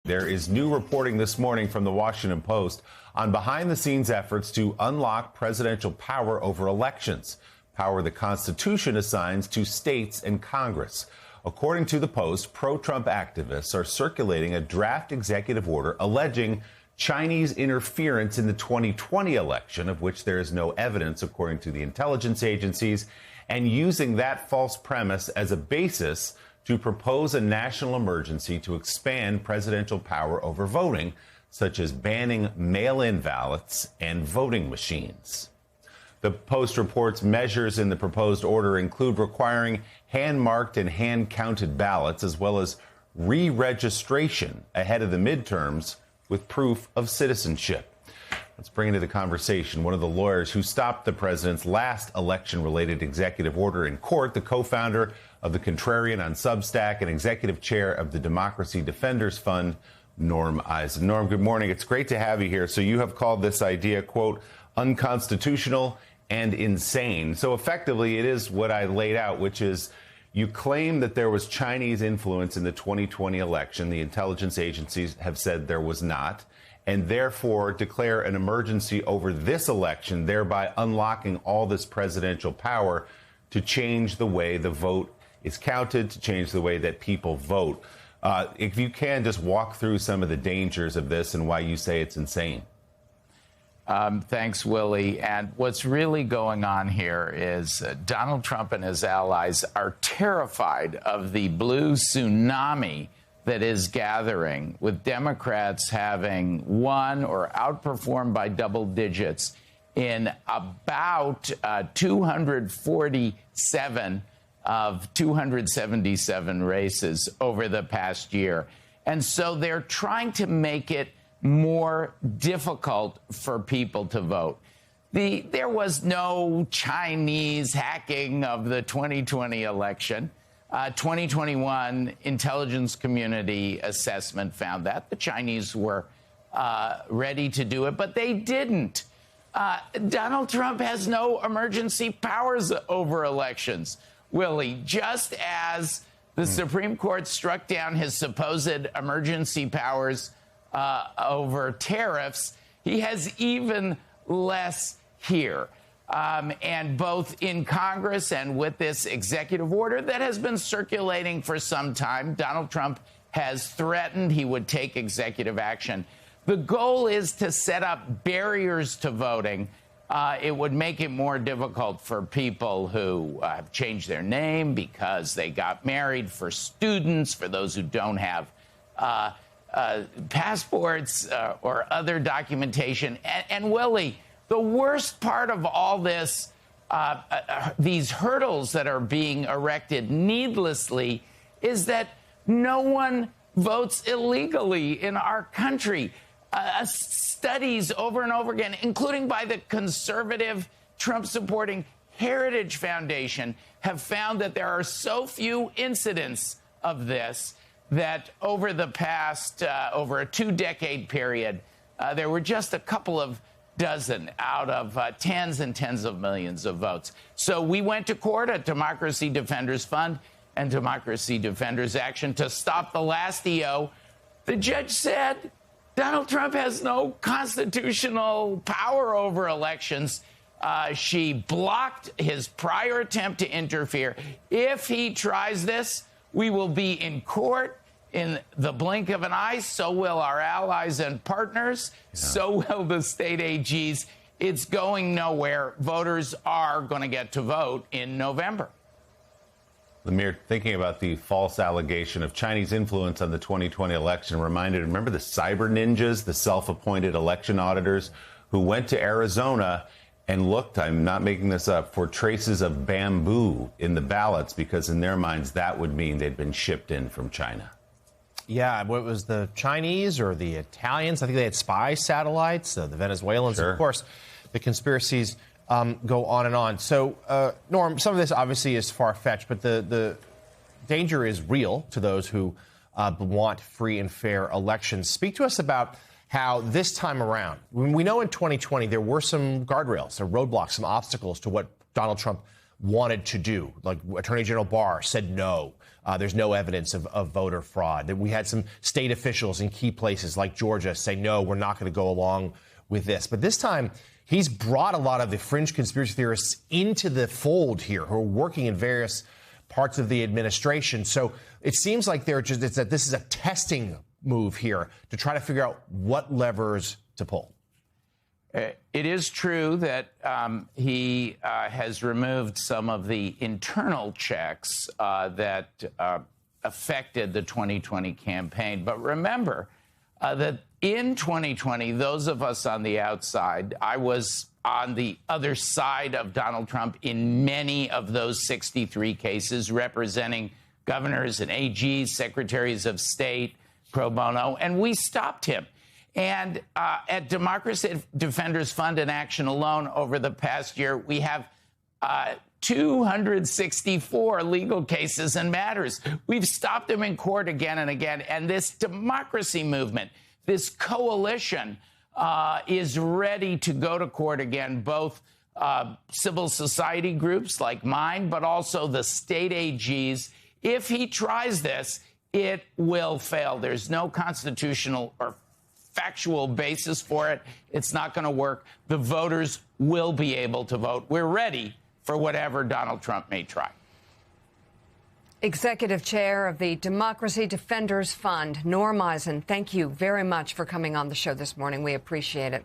There is new reporting this morning from the Washington Post on behind-the-scenes efforts to unlock presidential power over elections, power the Constitution assigns to states and Congress. According to the Post, pro-Trump activists are circulating a draft executive order alleging Chinese interference in the 2020 election, of which there is no evidence, according to the intelligence agencies, and using that false premise as a basis to propose a national emergency to expand presidential power over voting, such as banning mail-in ballots and voting machines. The Post reports measures in the proposed order include requiring hand-marked and hand-counted ballots, as well as re-registration ahead of the midterms with proof of citizenship. Let's bring into the conversation one of the lawyers who stopped the president's last election-related executive order in court, the co-founder of the Contrarian on Substack and executive chair of the Democracy Defenders Fund, Norm Eisen. Norm, good morning. It's great to have you here. So you have called this idea, quote, unconstitutional and insane. So effectively, it is what I laid out, which is you claim that there was Chinese influence in the 2020 election. The intelligence agencies have said there was not, and therefore declare an emergency over this election, thereby unlocking all this presidential power to change the way the vote is counted, to change the way that people vote. If you can, just walk through some of the dangers of this and why you say it's insane. Thanks, Willie. And what's really going on here is Donald Trump and his allies are terrified of the blue tsunami that is gathering, with Democrats having won or outperformed by double digits in about 247 of 277 races over the past year. And so they're trying to make it more difficult for people to vote. There was no Chinese hacking of the 2020 election. 2021 intelligence community assessment found that. The Chinese were ready to do it, but they didn't. Donald Trump has no emergency powers over elections, Willie, just as the Supreme Court struck down his supposed emergency powers over tariffs. He has even less here. And both in Congress and with this executive order that has been circulating for some time, Donald Trump has threatened he would take executive action. The goal is to set up barriers to voting. It would make it more difficult for people who have changed their name because they got married, for students, for those who don't have passports or other documentation. And Willie, the worst part of all this, these hurdles that are being erected needlessly, is that no one votes illegally in our country. Studies over and over again, including by the conservative Trump-supporting Heritage Foundation, have found that there are so few incidents of this that over the past, over a 2-decade period, there were just a couple of dozen out of tens and tens of millions of votes. So we went to court at Democracy Defenders Fund and Democracy Defenders Action to stop the last EO. The judge said Donald Trump has no constitutional power over elections. She blocked his prior attempt to interfere. If he tries this, we will be in court in the blink of an eye. So will our allies and partners. Yeah. So will the state AGs. It's going nowhere. Voters are going to get to vote in November. Lemire, thinking about the false allegation of Chinese influence on the 2020 election, remember the cyber ninjas, the self-appointed election auditors who went to Arizona and looked, I'm not making this up, for traces of bamboo in the ballots because in their minds that would mean they'd been shipped in from China. Yeah, what was the Chinese or the Italians? I think they had spy satellites, the Venezuelans, sure. Of course. The conspiracies go on and on. So, Norm, some of this obviously is far-fetched, but the danger is real to those who want free and fair elections. Speak to us about how this time around, we know in 2020 there were some guardrails, some roadblocks, some obstacles to what Donald Trump wanted to do. Like Attorney General Barr said no. there's no evidence of voter fraud. That we had some state officials in key places like Georgia say, no, we're not going to go along with this. But this time, he's brought a lot of the fringe conspiracy theorists into the fold here who are working in various parts of the administration. So it seems like that this is a testing move here to try to figure out what levers to pull. It is true that he has removed some of the internal checks that affected the 2020 campaign. But remember that in 2020, those of us on the outside, I was on the other side of Donald Trump in many of those 63 cases, representing governors and AGs, secretaries of state, pro bono, and we stopped him. And at Democracy Defenders Fund and Action alone over the past year, we have 264 legal cases and matters. We've stopped them in court again and again. And this democracy movement, this coalition, is ready to go to court again, both civil society groups like mine, but also the state AGs. If he tries this, it will fail. There's no constitutional or factual basis for it. It's not going to work. The voters will be able to vote. We're ready for whatever Donald Trump may try. Executive Chair of the Democracy Defenders Fund, Norm Eisen, thank you very much for coming on the show this morning. We appreciate it.